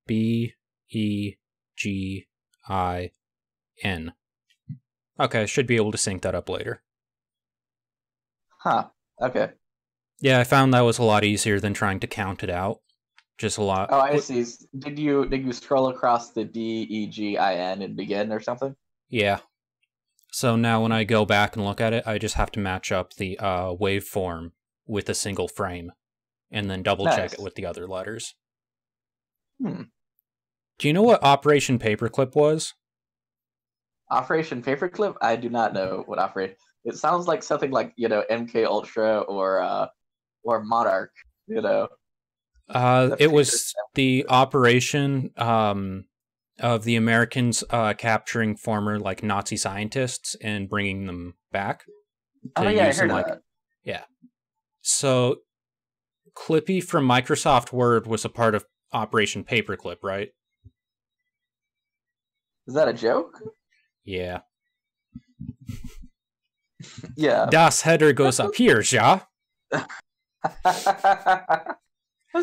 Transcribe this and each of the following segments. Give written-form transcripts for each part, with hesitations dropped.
B-E-G-I-N. Okay, I should be able to sync that up later. Huh. Okay. Yeah, I found that was a lot easier than trying to count it out. Just a lot. Oh, I see. Did you scroll across the BEGIN and begin or something? Yeah. So now when I go back and look at it, I just have to match up the waveform with a single frame, and then double check it with the other letters. Hmm. Do you know what Operation Paperclip was? Operation Paperclip? I do not know what Operation. It sounds like something like MK Ultra or Monarch. It was the operation of the Americans capturing former Nazi scientists and bringing them back. Oh yeah, I heard of that. Yeah. So Clippy from Microsoft Word was a part of Operation Paperclip, right? Is that a joke? Yeah. Yeah. Das Header goes up here, ja? That's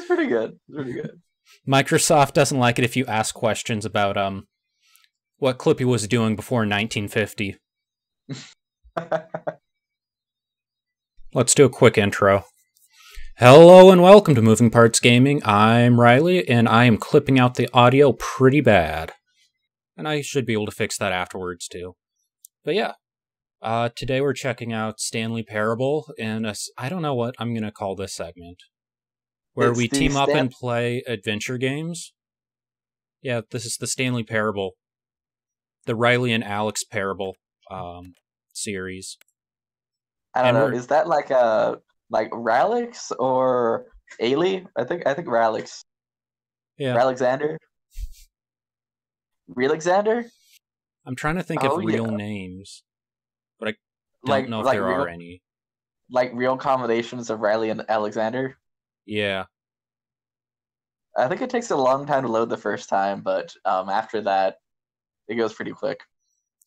pretty good. Pretty good. Microsoft doesn't like it if you ask questions about what Clippy was doing before 1950. Let's do a quick intro. Hello and welcome to Moving Parts Gaming. I'm Riley, and I am clipping out the audio pretty bad. And I should be able to fix that afterwards, too. But yeah, today we're checking out Stanley Parable, and I don't know what I'm going to call this segment. Where we team up and play adventure games. Yeah, this is the Stanley Parable. The Riley and Alex Parable series. I don't know. Is that like Ralix or Ailey? I think Ralix. Yeah. Ralexander? Relexander? I'm trying to think of real names. But I don't know if there are any. Like real combinations of Riley and Alexander? Yeah. I think it takes a long time to load the first time, but after that, it goes pretty quick.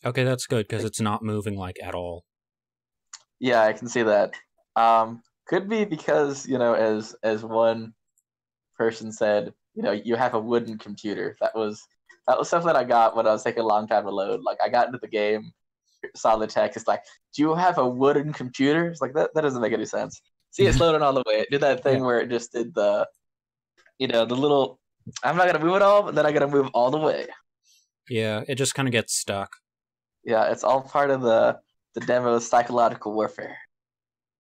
Okay, that's good, because it's not moving, at all. Yeah, I can see that. Could be because, as one person said, you have a wooden computer. That was something I got when I was taking a long time to load. I got into the game, saw the text, it's like, do you have a wooden computer? It's like, that doesn't make any sense. See, it's loading all the way. It did that thing where it just did the little, I'm not going to move it all, but then I got to move all the way. Yeah, it just kind of gets stuck. Yeah, it's all part of the demo's psychological warfare.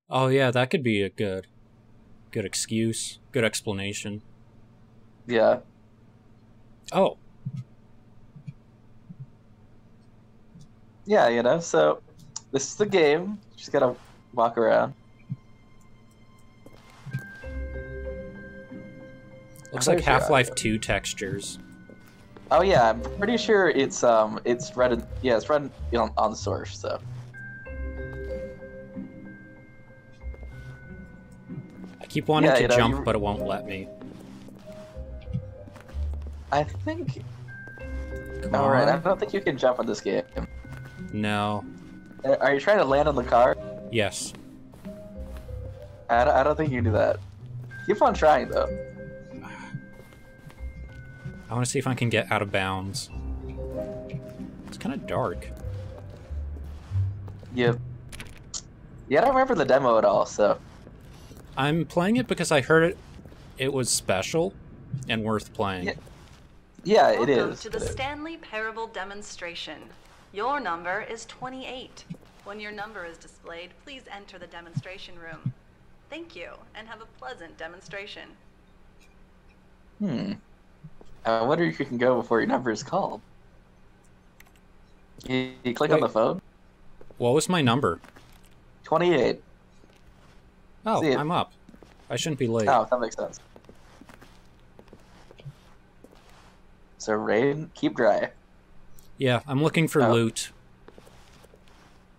Oh yeah, that could be a good excuse, good explanation. Yeah. Oh. Yeah, so this is the game. Just got to walk around. Looks like Half-Life 2 textures. Oh yeah, I'm pretty sure it's running. Yeah, it's running on source. So. I keep wanting to jump, but it won't let me. I think. All right, I don't think you can jump on this game. No. Are you trying to land on the car? Yes. I don't think you can do that. Keep on trying though. I want to see if I can get out of bounds. It's kind of dark. Yep. Yeah, I don't remember the demo at all, so... I'm playing it because I heard it was special and worth playing. Yeah, it is. Welcome to the Stanley Parable demonstration. Your number is 28. When your number is displayed, please enter the demonstration room. Thank you, and have a pleasant demonstration. I wonder if you can go before your number is called. You click on the phone? What was my number? 28. Oh, I'm up. I shouldn't be late. Oh, that makes sense. So, rain, keep dry. Yeah, I'm looking for loot.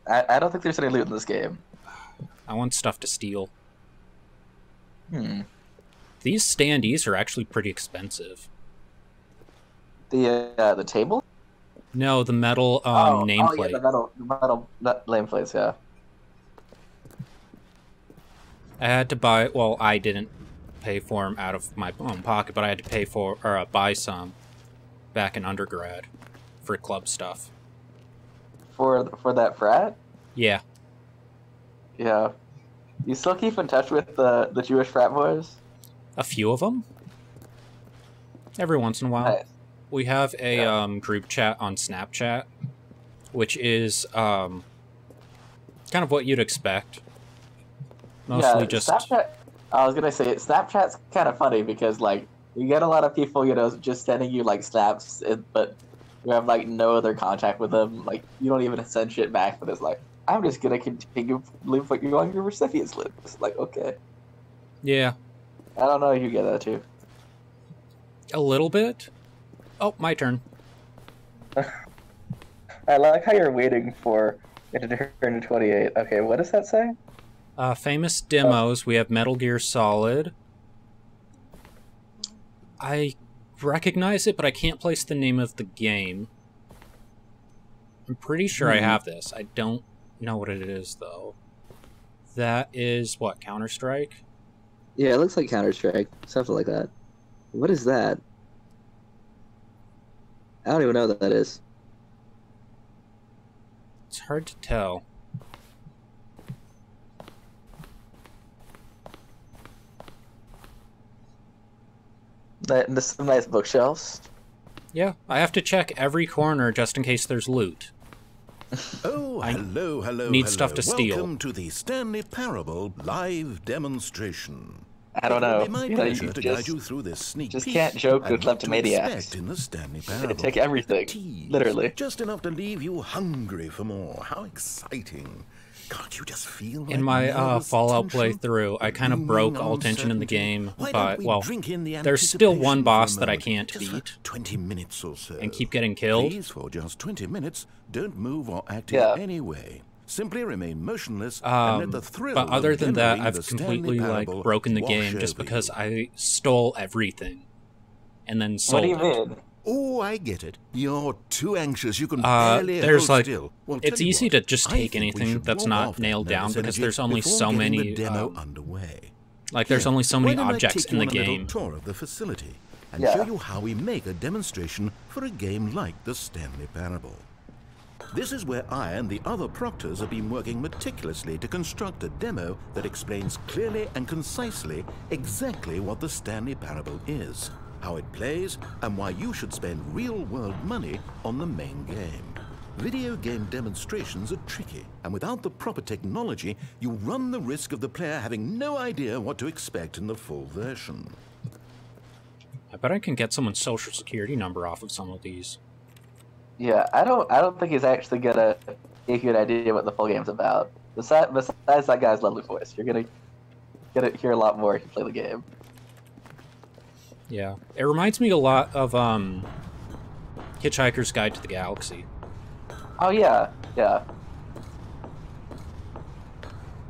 I don't think there's any loot in this game. I want stuff to steal. These standees are actually pretty expensive. The table? No, the metal nameplate. Oh, yeah, the metal nameplates, yeah. I had to buy... Well, I didn't. pay for them out of my own pocket, but I had to pay for or buy some back in undergrad for club stuff. For that frat? Yeah. Yeah. You still keep in touch with the Jewish frat boys? A few of them. Every once in a while. Nice. We have a group chat on Snapchat, which is kind of what you'd expect. Mostly just... Snapchat, I was gonna say, Snapchat's kind of funny because, like, you get a lot of people, you know, just sending you, like, snaps, but you have, like, no other contact with them. Like, you don't even send shit back, but it's like, I'm just gonna continue to put you on your recipients list. Like, okay. Yeah. I don't know if you get that, too. A little bit. Oh, my turn. I like how you're waiting for it to turn to 28. Okay, what does that say? Famous demos. We have Metal Gear Solid. I recognize it, but I can't place the name of the game. I'm pretty sure I have this. I don't know what it is, though. That is, what, Counter-Strike? Yeah, it looks like Counter-Strike. Something like that. What is that? I don't even know what that is. It's hard to tell. This is some nice bookshelves. Yeah, I have to check every corner just in case there's loot. Oh, hello. Need stuff to steal. Welcome to the Stanley Parable live demonstration. I don't know. It will be my pleasure to guide you through this sneak just peek can't joke at with what to kleptomaniacs. expect in the Stanley Parable. Take everything, Tease, literally. just enough to leave you hungry for more. How exciting! Can't you just feel like In my nervous Fallout tension? playthrough, I kind of Looming broke all tension in the uncertainty? game, Why but, don't we well, drink in the there's still one anticipation boss for a that I moment, can't just for beat. 20 minutes or so. And keep getting killed. Please, for just 20 minutes, don't move or act Yeah. in any way. Simply remain motionless and let the thrill But other of than that, demoing the I've Stanley completely, like, Parable broken the wash game just over because you. I stole everything. And then What sold do you it. mean? Oh, I get it. You're too anxious. You can barely there's, hold like, still. Well, it's tell you easy what, to just I take think we anything should that's warm not off that nailed down nervous because energy there's only before so getting many, the demo underway. like, there's Here, only so why many don't I objects take in you the on a little game. tour of the facility and Yeah. show you how we make a demonstration for a game like the Stanley Parable. This is where I and the other proctors have been working meticulously to construct a demo that explains clearly and concisely exactly what the Stanley Parable is, how it plays, and why you should spend real-world money on the main game. Video game demonstrations are tricky, and without the proper technology, you run the risk of the player having no idea what to expect in the full version. I bet I can get someone's social security number off of some of these. Yeah, I don't think he's actually gonna give you an idea what the full game's about. Besides that guy's lovely voice, you're gonna hear a lot more if you play the game. Yeah. It reminds me a lot of, Hitchhiker's Guide to the Galaxy. Oh yeah.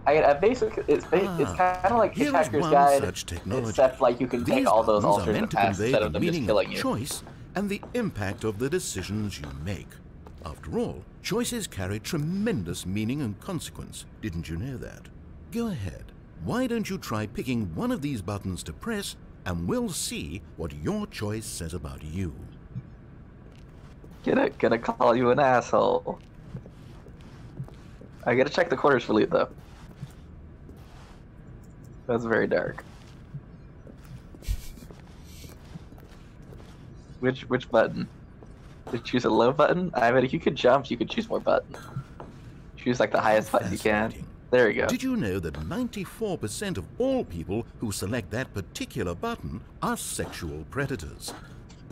I basically it's kind of like Here is Hitchhiker's one Guide, such technology. except like you can take These all those buttons are alternate meant to paths convey instead the of them just meaning killing of you. choice and the impact of the decisions you make. After all, choices carry tremendous meaning and consequence. Didn't you know that? Go ahead. Why don't you try picking one of these buttons to press, and we'll see what your choice says about you. Gonna call you an asshole. I gotta check the quarters for loot though. That's very dark. Which button? Did you choose a low button? I mean, if you could jump, you could choose more buttons. Choose like the highest button you can. Fascinating. There you go. Did you know that 94% of all people who select that particular button are sexual predators?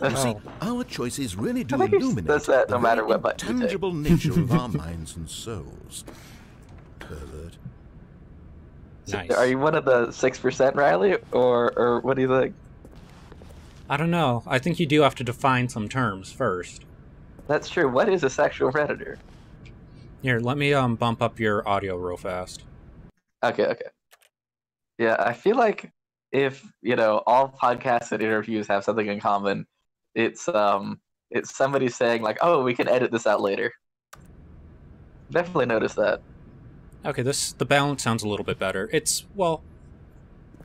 You see, our choices really do I think it illuminate does that the no matter very what button you take. intangible nature of our minds and souls. Pervert. Nice. Are you one of the 6%, Riley, or what do you think? I don't know. I think you do have to define some terms first. That's true. What is a sexual predator? Here, let me bump up your audio real fast. Okay. Yeah, I feel like if all podcasts and interviews have something in common, it's somebody saying like, "Oh, we can edit this out later." Definitely noticed that. Okay, the balance sounds a little bit better. It's, well,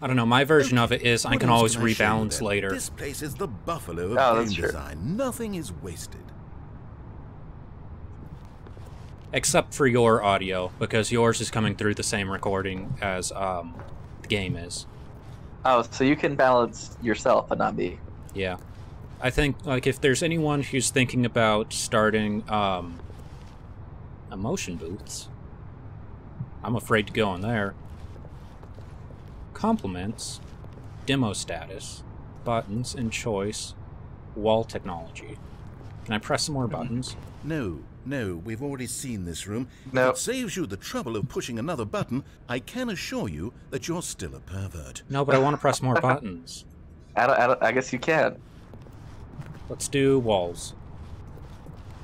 I don't know, my version of it is I What can else always I show you rebalance then? later. This place is the buffalo of Oh, game that's true. design. Nothing is wasted. Except for your audio, because yours is coming through the same recording as the game is. Oh, so you can balance yourself and not me. Yeah. I think, like, if there's anyone who's thinking about starting emotion booths, I'm afraid to go in there. Compliments, demo status, buttons and choice, wall technology. Can I press some more buttons? No, we've already seen this room. No. If it saves you the trouble of pushing another button, I can assure you that you're still a pervert. No, but I want to press more buttons. I guess you can. Let's do walls.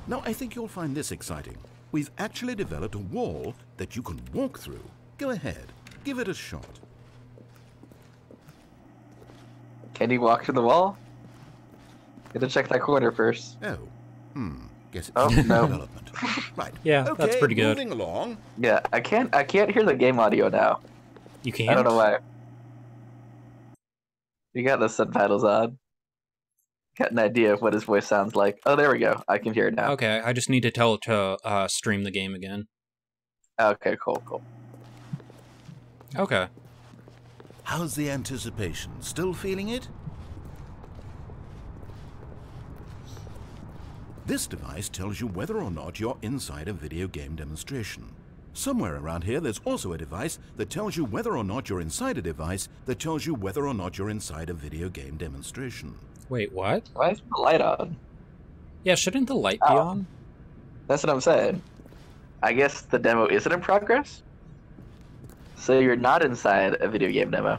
Now, I think you'll find this exciting. We've actually developed a wall that you can walk through. Go ahead, give it a shot. Can you walk to the wall? Gotta check that corner first. Oh, guess it's Oh, no. development. Right. Yeah, okay, that's pretty good. Moving along. Yeah, I can't hear the game audio now. You can't? I don't know why. You got the subtitles on. Got an idea of what his voice sounds like. Oh, there we go. I can hear it now. Okay, I just need to tell it to stream the game again. Okay, cool. Okay. How's the anticipation? Still feeling it? This device tells you whether or not you're inside a video game demonstration. Somewhere around here, there's also a device that tells you whether or not you're inside a device that tells you whether or not you're inside a video game demonstration. Wait, what? Why is the light on? Yeah, shouldn't the light be Oh. on? That's what I'm saying. I guess the demo isn't in progress? So you're not inside a video game demo.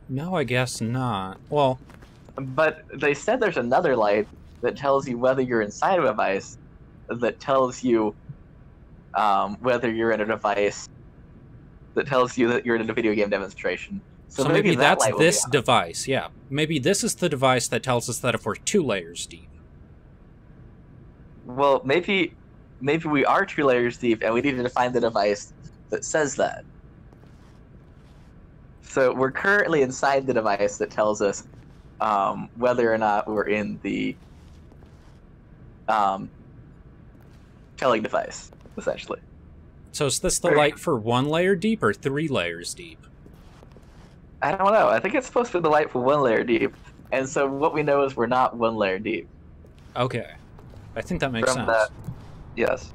No, I guess not. Well, But they said there's another light that tells you whether you're inside a device, that tells you whether you're in a device, that tells you that you're in a video game demonstration. so maybe that that's light will be this on. device, yeah. Maybe this is the device that tells us that if we're 2 layers deep. Well, maybe we are 2 layers deep, and we need to find the device that says that. So we're currently inside the device that tells us whether or not we're in the telling device, essentially. So is this the light for 1 layer deep or 3 layers deep? I don't know. I think it's supposed to be the light for 1 layer deep, and so what we know is we're not 1 layer deep. Okay. I think that makes sense. That, yes.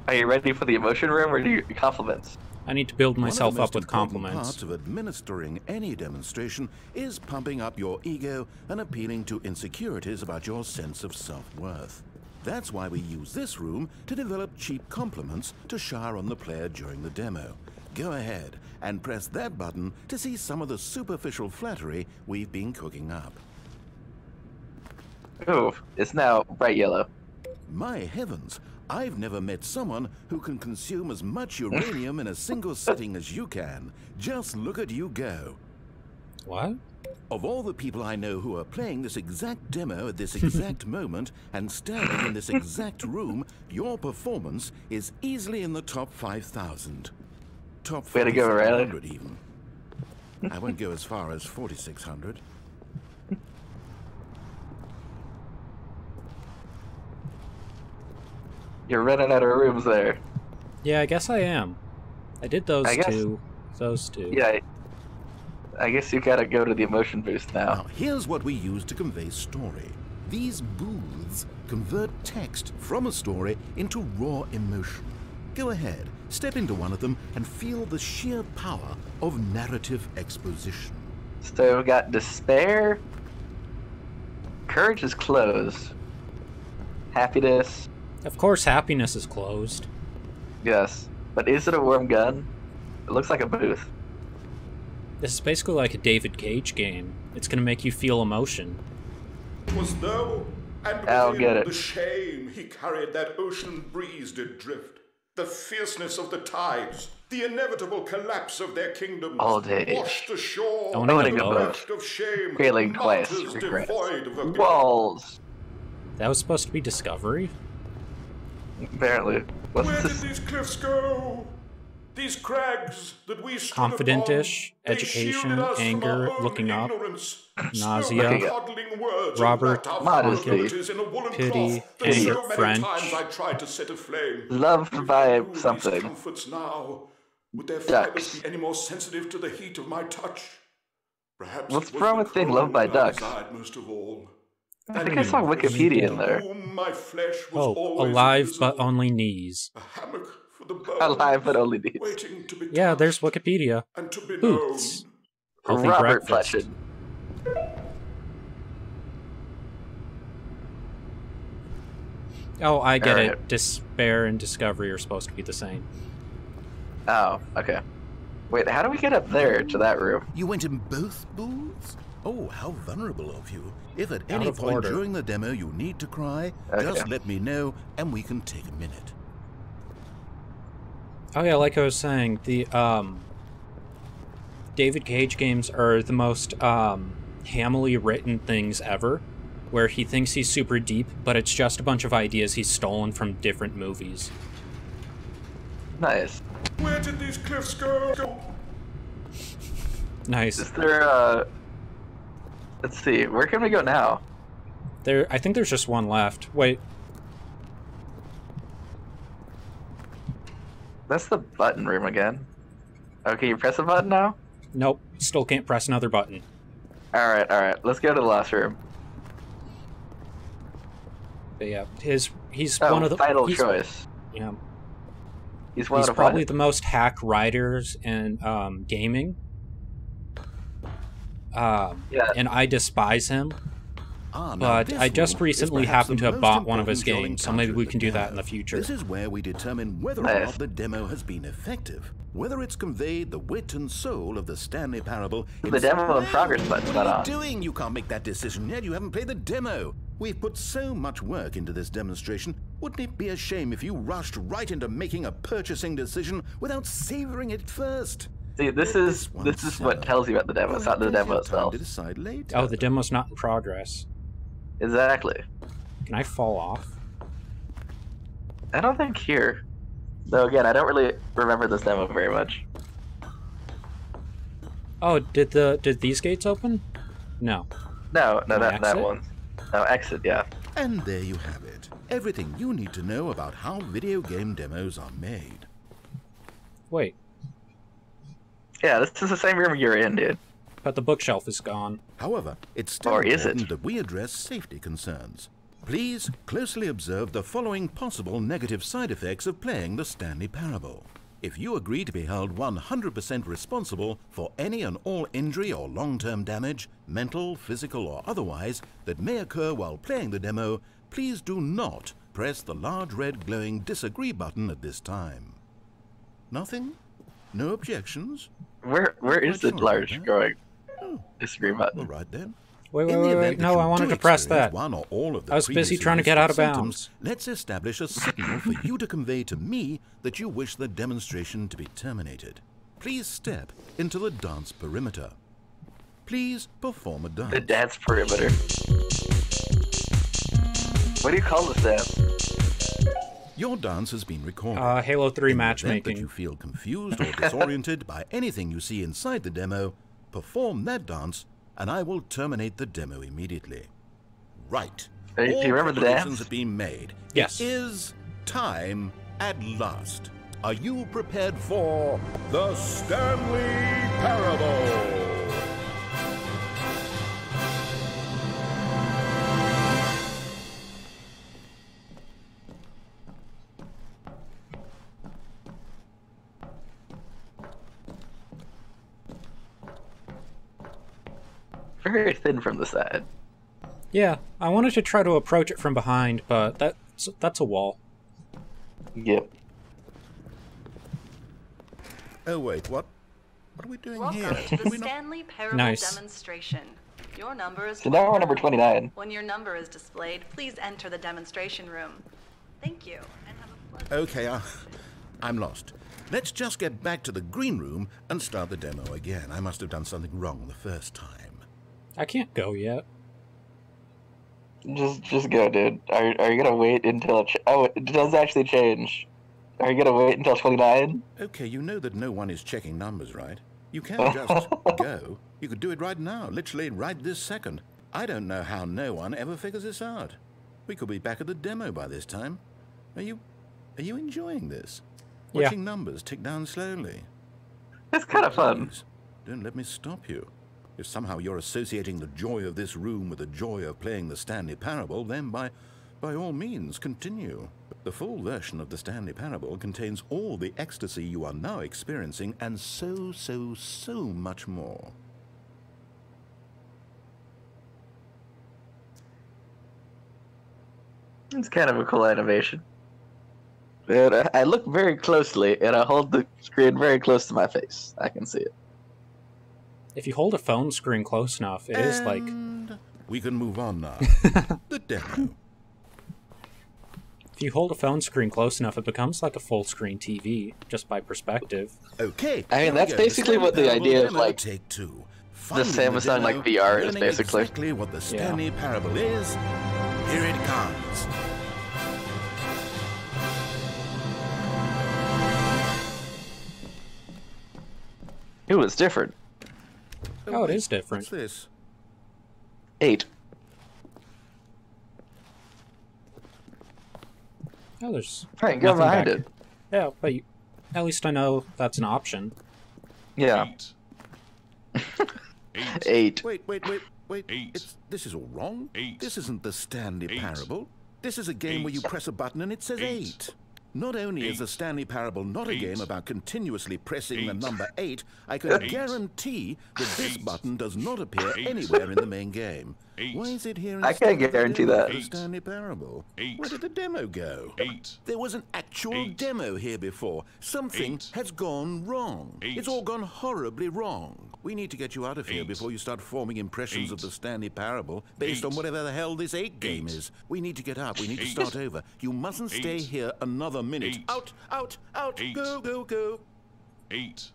Are you ready for the emotion room, or do you compliments? I need to build myself One of up the with most important compliments. parts of administering any demonstration is pumping up your ego and appealing to insecurities about your sense of self-worth. That's why we use this room to develop cheap compliments to shower on the player during the demo. Go ahead and press that button to see some of the superficial flattery we've been cooking up. Ooh, it's now bright yellow. My heavens, I've never met someone who can consume as much uranium in a single sitting as you can. Just look at you go. What? Of all the people I know who are playing this exact demo at this exact moment and standing in this exact room, your performance is easily in the top 5,000. Top Way to go, Riley. 4,500 even. I won't go as far as 4,600. You're running out of rooms there. Yeah, I guess I am. I did those I guess- two. Those two. Yeah, I guess you gotta go to the emotion boost now. Now, here's what we use to convey story. These booths convert text from a story into raw emotion. Go ahead, step into one of them and feel the sheer power of narrative exposition. So we've got despair, courage is closed, happiness, Of course, happiness is closed. yes. But is it a warm gun? It looks like a booth. This is basically like a David Cage game. It's gonna make you feel emotion. Was though, and I'll within get it. the shame he carried that ocean breeze did drift, the fierceness of the tides, the inevitable collapse of their kingdoms, All day. washed ashore, I wanna go the boat. raft of shame, Failing twice, martyrs regrets. devoid of a Walls. That was supposed to be Discovery? Apparently. What's Where did this? these cliffs go? These crags that we stood Confident-ish, upon, they education, shielded us from anger, our own looking up, ignorance. nausea, Coddling words Robert, and wrapped our modesty, vulnerabilities in a woolen pity, cloth that anger, so many French. times I tried to set aflame. loved If by they knew these something. comforts now, would their Ducks. fibers be any more sensitive to the heat of my touch? Perhaps What's it was wrong the with being cold loved by that ducks? I desired most of all. I think I saw Wikipedia in there. My flesh was Oh, always alive invisible. but only knees. A hammock for the birds, Alive but only needs. waiting to be Yeah, touched there's Wikipedia. and to be Boots. known. Healthy Robert breakfast. Fletcher. Oh, I get Alright. it. Despair and discovery are supposed to be the same. Oh, okay. Wait, how do we get up there to that room? You went in both booths? Oh, how vulnerable of you. If at any of point order. during the demo you need to cry, Okay. just let me know and we can take a minute. Oh yeah, like I was saying, the David Cage games are the most hammily written things ever, where he thinks he's super deep, but it's just a bunch of ideas he's stolen from different movies. Nice. Where did these cliffs go? Nice. Is there, let's see, where can we go now? I think there's just one left. Wait, That's the button room again. Oh, can you press a button now? nope, still can't press another button. Alright, let's go to the last room. But yeah, he's Oh, one of the final choice. Yeah, He's one he's of probably what? the most hack writers in gaming. Yeah. And I despise him. Now But this I just room is recently perhaps happened the to have most bought one of his important games, so encounter maybe we of can the do that demo. in the future. This is where we determine whether or Nice. not the demo has been effective, whether it's conveyed the wit and soul of the Stanley Parable. The demo in progress button's What not are on. you doing? You can't make that decision yet. You haven't played the demo. We've put so much work into this demonstration. Wouldn't it be a shame if you rushed right into making a purchasing decision without savoring it first? See, this is what tells you about the demo. It's not the demo itself. To decide later. Oh, the demo's not in progress. Exactly. Can I fall off? I don't think here. Though again, I don't really remember this demo very much. Oh, did these gates open? No. No, Can I that exit? one. No, exit, yeah. And there you have it. Everything you need to know about how video game demos are made. Wait, Yeah, this is the same room you're in, dude. but the bookshelf is gone. However, it's still Or is important it? that we address safety concerns. Please closely observe the following possible negative side effects of playing the Stanley Parable. If you agree to be held 100% responsible for any and all injury or long-term damage, mental, physical, or otherwise, that may occur while playing the demo, please do not press the large red glowing disagree button at this time. Nothing? No objections? Where is the Quite sorry large about that. growing Oh, disagree all button? right then. Wait, In the event that no, you I wanted do to press experience that. one or all of the I was busy previously trying to get out of listed symptoms, bounds. Let's establish a signal for you to convey to me that you wish the demonstration to be terminated. Please step into the dance perimeter. Please perform a dance. The dance perimeter. What do you call this dance? Your dance has been recorded. Halo 3 In the event that matchmaking. you feel confused or disoriented by anything you see inside the demo, perform that dance and I will terminate the demo immediately. Right. Hey, do you All remember the preparations dance? have been made. Yes. It is time at last. Are you prepared for the Stanley Parable? Very thin from the side. Yeah, I wanted to try to approach it from behind, but that's a wall. Yep. Oh wait, what? What are we doing Welcome here? to the We not- Stanley Parable Nice. demonstration. Your number is So now we're number 29. When your number is displayed, please enter the demonstration room. Thank you, and have a pleasant Okay, I'm lost. Let's just get back to the green room and start the demo again. I must have done something wrong the first time. I can't go yet. Just go, dude. Are you gonna wait until it? Oh, it does actually change. Are you gonna wait until 29? Okay, you know that no one is checking numbers, right? You can't just go. You could do it right now, literally right this second. I don't know how no one ever figures this out. We could be back at the demo by this time. Are you enjoying this? Yeah. Watching numbers tick down slowly. It's kind of fun. Please, don't let me stop you. If somehow you're associating the joy of this room with the joy of playing the Stanley Parable, then by all means, continue. The full version of the Stanley Parable contains all the ecstasy you are now experiencing and so much more. It's kind of a cool animation. And I look very closely, and I hold the screen very close to my face. I can see it. If you hold a phone screen close enough, it is like... We can move on now. The demo. If you hold a phone screen close enough, it becomes like a full-screen TV, just by perspective. Okay. I mean, that's basically what the idea of, like, Take two. the Samsung, like, VR is, basically. Exactly what the Stanley Parable is. Here it comes. Ooh, it's different. Oh, it is different. What's this? 8. Oh, there's Right, go nothing behind back. it. Yeah, but at least I know that's an option. Yeah. 8. Wait. This is all wrong. This isn't the Stanley Parable. This is a game where you press a button and it says 8. Not only is the Stanley Parable not a game about continuously pressing the number 8, I can guarantee that this button does not appear anywhere in the main game. Why is it here I can't guarantee that. The Stanley Parable. Where did the demo go? There was an actual demo here before. Something has gone wrong. It's all gone horribly wrong. We need to get you out of here before you start forming impressions of the Stanley Parable based on whatever the hell this 8 game is. We need to get out. We need to start over. You mustn't stay here another minute. Out! Go! 8.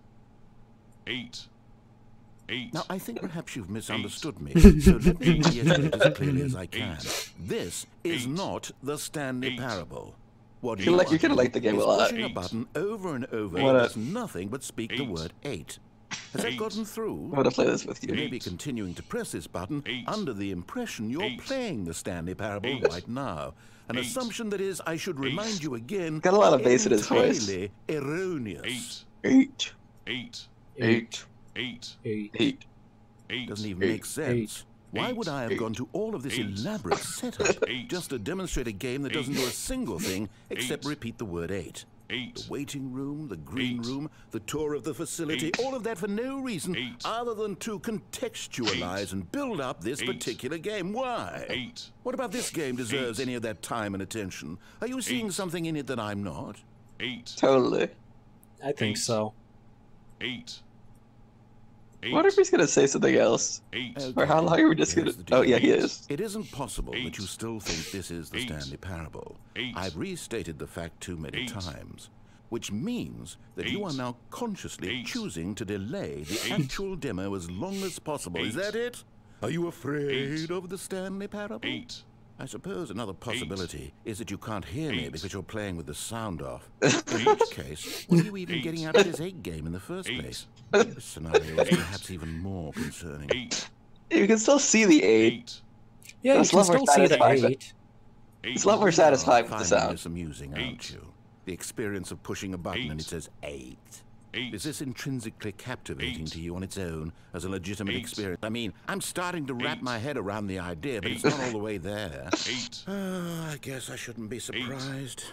Now, I think perhaps you've misunderstood me, so let me reiterate it as clearly as I can. This is not the Stanley Parable. What You're gonna like the game a lot. Pushing a button over and over What does nothing but speak the word 8. Has that gotten through? I'm gonna play this with You you. may be continuing to press this button under the impression you're playing the Stanley Parable right now. An assumption that is, I should remind you again, Got a lot of bass in his voice. entirely erroneous. 8. 8. 8. 8. 8. Doesn't even make sense. Why would I have gone to all of this elaborate setup just to demonstrate a game that doesn't do a single thing except repeat the word 8? The waiting room, the green room, the tour of the facility, all of that for no reason other than to contextualize and build up this particular game. Why? What about this game deserves any of that time and attention? Are you seeing something in it that I'm not? 8. Totally. I think so. 8. What if he's gonna say something else? 8. Or how long are we just gonna... Here's the deal. Oh, yeah, he is. It isn't possible that you still think this is the Stanley Parable. I've restated the fact too many times, which means that you are now consciously choosing to delay the actual demo as long as possible. Is that it? Are you afraid of the Stanley Parable? 8. I suppose another possibility is that you can't hear me because you're playing with the sound off. In which case, what are you even getting out of this 8 game in the first place? This scenario is perhaps even more concerning. 8. You can still see the 8. Yeah, you That's can a lot more still see the satisfying. 8. It's a lot more satisfying with the Finding sound. this amusing, aren't you? The experience of pushing a button and it says 8. Is this intrinsically captivating to you on its own as a legitimate experience? I mean, I'm starting to wrap my head around the idea, but it's not all the way there. 8. I guess I shouldn't be surprised.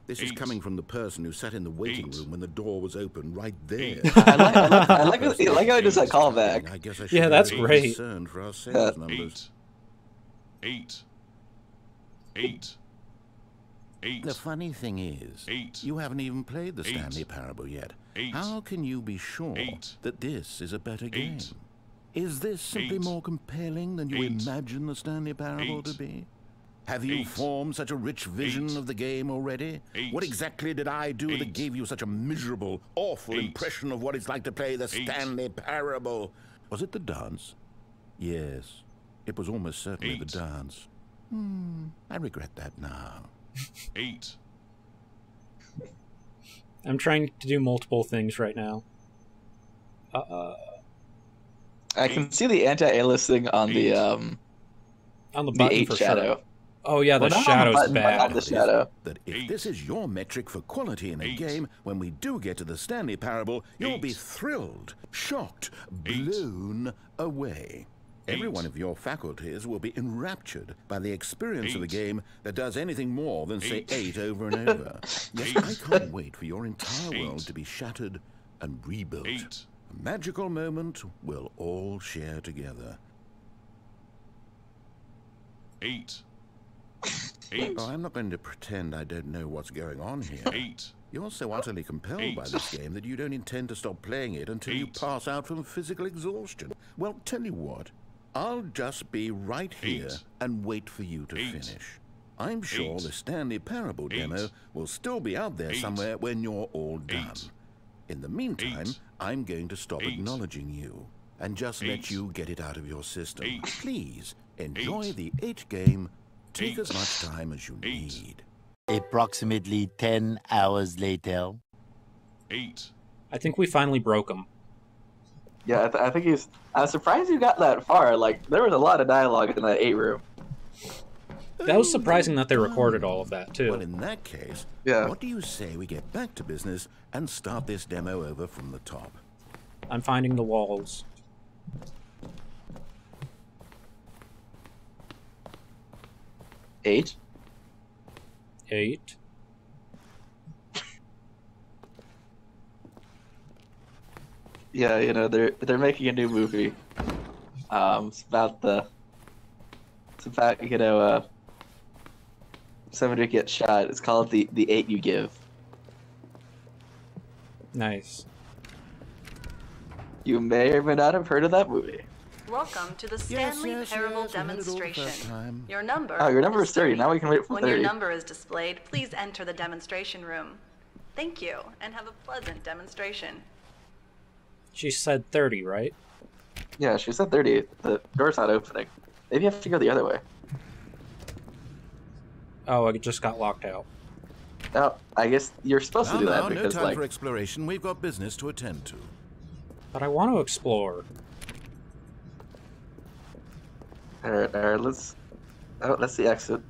This is coming from the person who sat in the waiting room when the door was open right there. I like how he does that callback. I guess I should Yeah, be that's a little great. concerned for our sales numbers. 8. 8. The funny thing is, you haven't even played the Stanley Parable yet. How can you be sure that this is a better game? Is this simply more compelling than you imagine the Stanley Parable to be? Have you formed such a rich vision of the game already? What exactly did I do that gave you such a miserable, awful impression of what it's like to play the Stanley Parable? Was it the dance? Yes, it was almost certainly the dance. I regret that now. 8. I'm trying to do multiple things right now. I can see the anti-aliasing on the button 8 for shadow. sure. Oh yeah, the Well, not on the shadow's button, but on bad. the shadow. That if this is your metric for quality in a game, when we do get to the Stanley Parable, you'll be thrilled, shocked, blown away. Every one of your faculties will be enraptured by the experience of a game that does anything more than say 8 over and over. Yes, I can't wait for your entire world to be shattered and rebuilt. A magical moment we'll all share together. 8. Oh, I'm not going to pretend I don't know what's going on here. 8. You're so utterly compelled by this game that you don't intend to stop playing it until you pass out from physical exhaustion. Well, tell you what, I'll just be right here and wait for you to finish. I'm sure the Stanley Parable demo will still be out there somewhere when you're all done. In the meantime, I'm going to stop acknowledging you and just let you get it out of your system. Please, enjoy the 8 game. Take as much time as you need. Approximately 10 hours later. 8. I think we finally broke him. Yeah, I think he's... I'm surprised you got that far. Like, there was a lot of dialogue in that 8 room. That was surprising that they recorded all of that, too. Well, in that case, what do you say we get back to business and start this demo over from the top? I'm finding the walls. Eight. Yeah, you know, they're making a new movie. It's about you know, somebody gets shot. It's called the 8 You Give. Nice. You may or may not have heard of that movie. Welcome to the Stanley Parable demonstration. Your number. Oh, your number is 30. Now we can wait for 30. When your number is displayed, please enter the demonstration room. Thank you, and have a pleasant demonstration. She said 30, right? Yeah, she said 30. The door's not opening. Maybe you have to go the other way. Oh, I just got locked out. No, I guess you're supposed to do that because, no time like... for exploration. We've got business to attend to. But I want to explore. Alright, let's... Oh, that's the exit.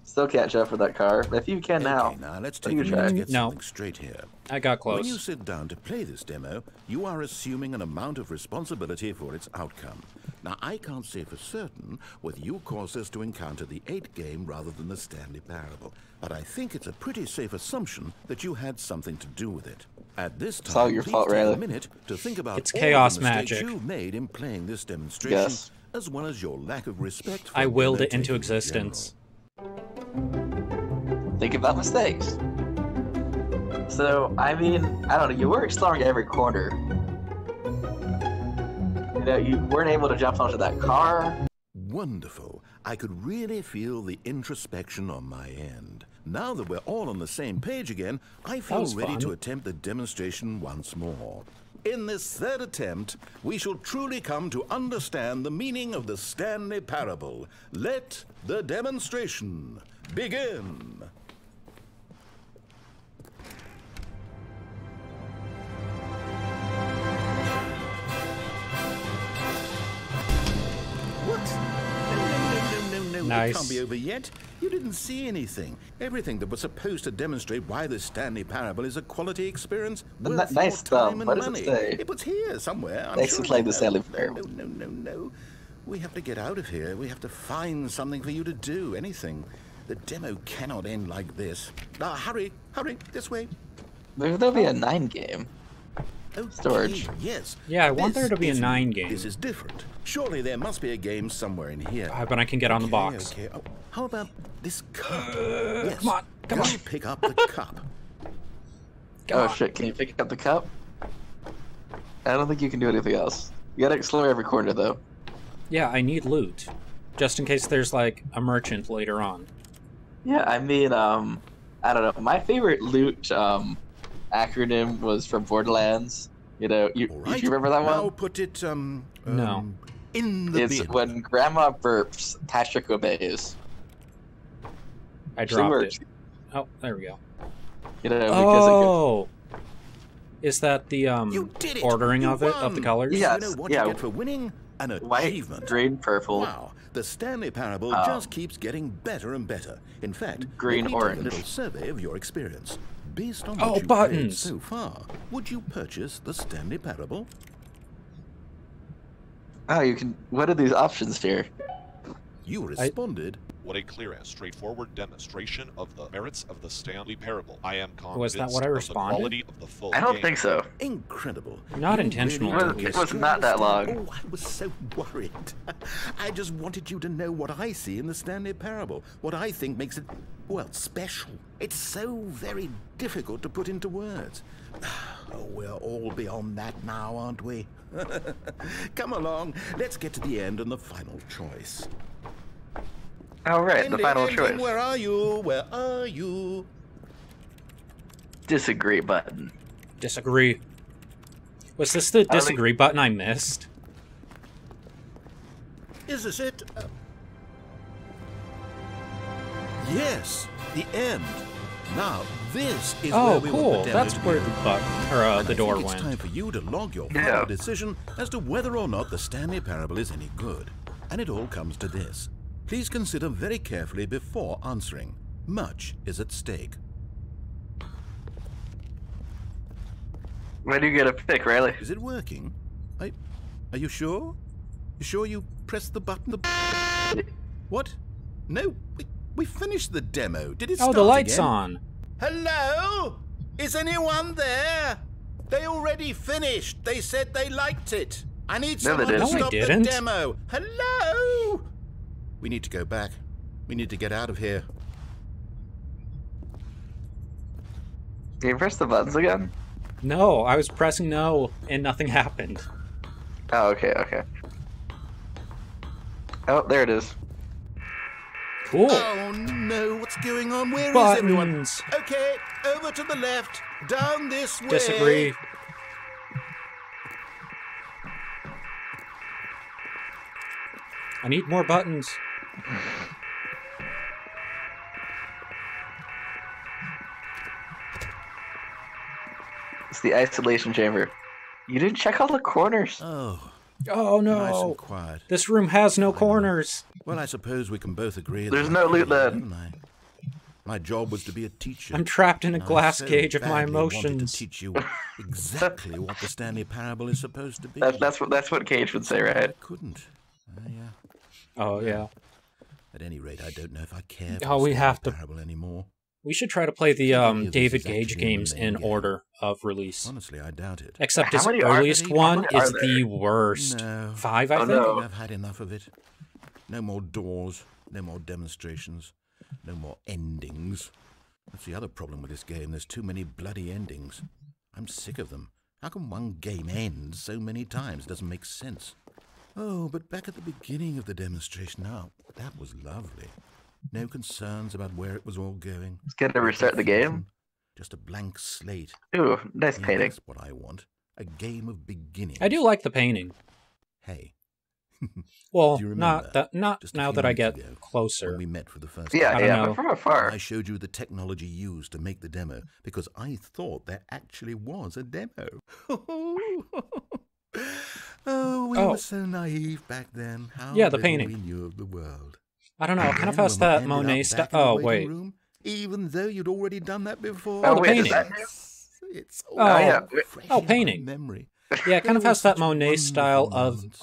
Still can't jump for that car. If you can now let's take a minute to get something straight here. I got close. When you sit down to play this demo, you are assuming an amount of responsibility for its outcome. Now, I can't say for certain whether you caused us to encounter the 8 game rather than the Stanley Parable, but I think it's a pretty safe assumption that you had something to do with it. At this time, it's all your fault, take Riley. a minute to think about it's all chaos the mistakes magic you made in playing this demonstration, Yes. as well as your lack of respect for I willed it into demo-taking in existence. Think about mistakes. So, I mean, I don't know, you were exploring every corner. You know, you weren't able to jump onto that car. Wonderful. I could really feel the introspection on my end. Now that we're all on the same page again, I feel ready to attempt the demonstration once more. In this 3rd attempt, we shall truly come to understand the meaning of the Stanley Parable. Let the demonstration begin. What? No, Nice. It can't be over yet. You didn't see anything. Everything that was supposed to demonstrate why the Stanley Parable is a quality experience worth Nice your stuff. time and What does money. it say? It was here somewhere. I'm Thanks sure for playing you the know. Stanley Parable. No. We have to get out of here. We have to find something for you to do. Anything. The demo cannot end like this. Hurry, this way. There'll be a 9 game. Okay, Storage. Yes. Yeah, I want there to be a is- 9 game. This is different. Surely there must be a game somewhere in here. But I can get on the box. Okay. Oh, how about this cup? Yes. Come on, come Go on. pick up the cup. Oh shit, can you pick up the cup? I don't think you can do anything else. You gotta explore every corner though. Yeah, I need loot. Just in case there's, like, a merchant later on. Yeah, I mean, I don't know. My favorite loot acronym was from Borderlands. You know, All right. you remember that Now one? put it No. in the It's bin. when Grandma burps, Patrick obeys. I Actually dropped works. it. Oh, there we go. You know, because Oh, is that the You did it! ordering You of it, of the won! colors? Yeah. You know what Yeah. you get for winning? An white, achievement. green, purple, Wow, the Stanley Parable just keeps getting better and better. In fact, Green, let me take orange. a little survey of your experience. Based on Oh, what you've buttons. played so far, would you purchase the Stanley Parable? Oh, you can. What are these options here? You responded, What a clear and straightforward demonstration of the merits of the Stanley Parable. I am Was convinced that what I of the responded? quality of the full I don't game. think so. incredible. Not You intentional, really at did least. It was not that long. Oh, I was so worried. I just wanted you to know what I see in the Stanley Parable, what I think makes it, well, special. It's so very difficult to put into words. Oh, we're all beyond that now, aren't we? Come along, let's get to the end and the final choice. All right, the final Ending, choice. where are you? Where are you? Disagree button. Disagree. Was this the think- disagree button I missed? Is this it? Yes, the end. Now, this is where Oh, we cool. want the demo That's to where be. the button, or And the I door think it's went. time for you to log your Yeah. final decision as to whether or not the Stanley Parable is any good. And it all comes to this. Please consider very carefully before answering. Much is at stake. Where do you get a pick, Riley? Is it working? Are you sure? You sure you pressed the button? What? No, we finished the demo. Did it Oh, start the light's again? on. Hello? Is anyone there? They already finished. They said they liked it. I need No, they someone to didn't. No, I stop the didn't. demo. Hello? We need to go back. We need to get out of here. Can you press the buttons again? No, I was pressing no, and nothing happened. Oh, okay, okay. Oh, there it is. Cool. Oh no, what's going on? Where is everyone? Buttons. Okay, over to the left. Down this way. Disagree. I need more buttons. It's the isolation chamber. You didn't check all the corners. Oh, Oh nice no. and quiet. This room has no corners. Well, I suppose we can both agree There's that no loot I failed, then. didn't I? My job was to be a teacher. I'm trapped in a and I glass so cage of my badly wanted emotions. to teach you exactly what the Stanley Parable is supposed to be. That's what Cage would say, I right? couldn't. Yeah. Oh yeah. At any rate, I don't know if I care for Oh, the we Stanley have to- Parable anymore. We should try to play the How many of David these is Gage actually in the games main in game? order of release. Honestly, I doubt it. Except How his many are- earliest how one many are is there? the worst. No. 5, I Oh, think. no. I've had enough of it. No more doors, no more demonstrations, no more endings. That's the other problem with this game. There's too many bloody endings. I'm sick of them. How can one game end so many times? It doesn't make sense. Oh, but back at the beginning of the demonstration now, that was lovely. No concerns about where it was all going. Let's get to restart the game. Just a blank slate. Ooh, nice Yeah, painting. that's what I want. A game of beginnings. I do like the painting. Hey, Well, Do you not remember, not just a now few that I minutes get ago, closer. when we met for the first Yeah, I don't yeah, know. but from afar. I showed you the technology used to make the demo because I thought there actually was a demo. Oh, we Oh. were so naive back then. How Yeah, the little painting. we knew of the world. I don't know. It kind of Then has when we that ended Monet up style. back in the Oh waiting wait. room, even though you'd already done that before. Oh, the wait, is painting. that new? It's Oh, all yeah. fresh Oh, in my painting. memory. Yeah, it kind of They were has that such Monet style wonderful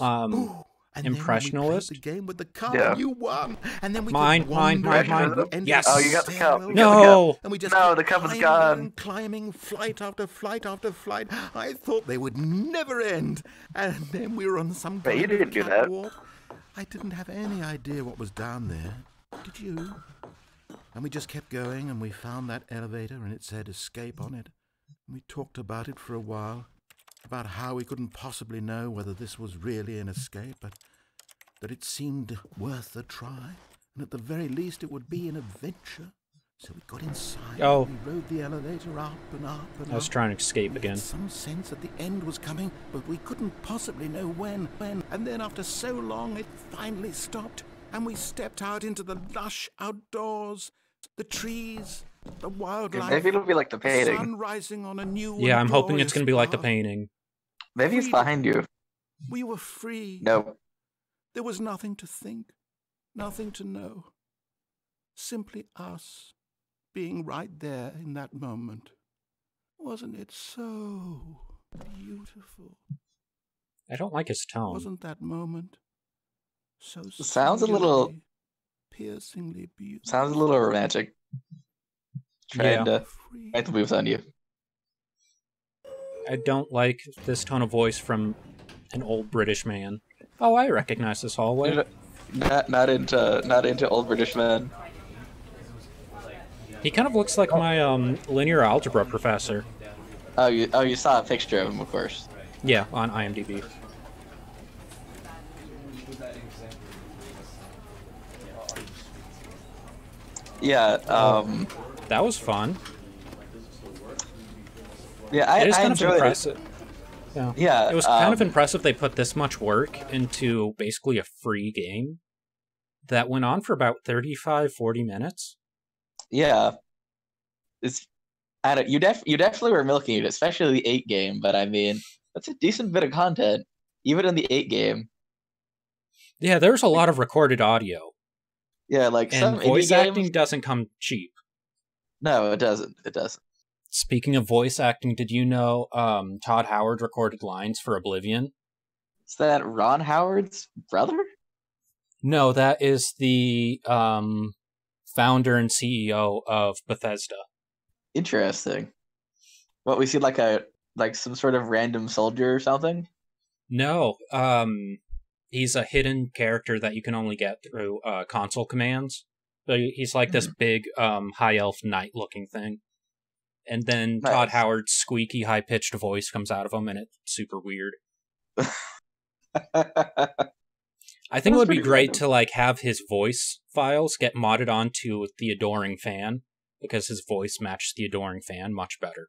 of moments. And then when we played impressionist. the game with the cup, Yeah. you won. And then we Mine, could mine, wander mine, around mine. the end Yes. of Oh, you got the stairwell. cup. You got the No. And we just No, kept the cup is climbing gone. and climbing, flight after flight after flight. I thought they would never end. And then we were on some But you kind of didn't do that. catwalk. I didn't have any idea what was down there. Did you? And we just kept going, and we found that elevator, and it said escape on it. And we talked about it for a while, about how we couldn't possibly know whether this was really an escape, but that it seemed worth a try, and at the very least it would be an adventure. So we got inside, Oh. and we rode the elevator up and up and I was up. trying to escape We again. had some sense that the end was coming, but we couldn't possibly know when. And then after so long, it finally stopped, and we stepped out into the lush outdoors. The trees, The wildlife. Maybe it'll be like the painting. Sun rising on a new Yeah, I'm and hoping it's glorious going to be like the path. painting. Maybe it's behind you. We were free. No. There was nothing to think, nothing to know. Simply us being right there in that moment. Wasn't it so beautiful? I don't like his tone. Wasn't that moment so Sounds a little- singularly, piercingly beautiful? Sounds a little romantic. Trying Yeah. to moves on you. I don't like this tone of voice from an old British man. Oh, I recognize this hallway. Not into old British men. He kind of looks like my linear algebra professor. Oh, you saw a picture of him, of course. Yeah, on IMDb. Yeah. That was fun. Yeah, It is I kind of enjoyed impressive. Yeah. Yeah, It was kind of impressive they put this much work into basically a free game that went on for about 35, 40 minutes. Yeah. You definitely were milking it, especially the 8 game, but I mean, that's a decent bit of content, even in the 8 game. Yeah, there's a lot of recorded audio. Yeah, like And some voice indie acting games. doesn't come cheap. No, it doesn't. It doesn't. Speaking of voice acting, did you know Todd Howard recorded lines for Oblivion? Is that Ron Howard's brother? No, that is the founder and CEO of Bethesda. Interesting. What, we see like some sort of random soldier or something? No, he's a hidden character that you can only get through console commands. So he's like this big high elf knight looking thing. And then Nice. Todd Howard's squeaky high pitched voice comes out of him and it's super weird. I think it would be pretty great random. to like have his voice files get modded onto the Adoring Fan, because his voice matches the Adoring Fan much better.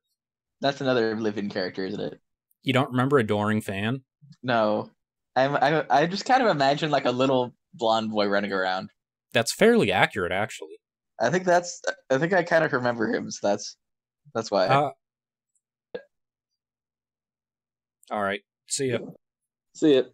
That's another living character, isn't it? You don't remember Adoring Fan? No. I just kind of imagine like a little blonde boy running around. That's fairly accurate, actually. I think I kind of remember him, so that's why. All right. See ya. See it.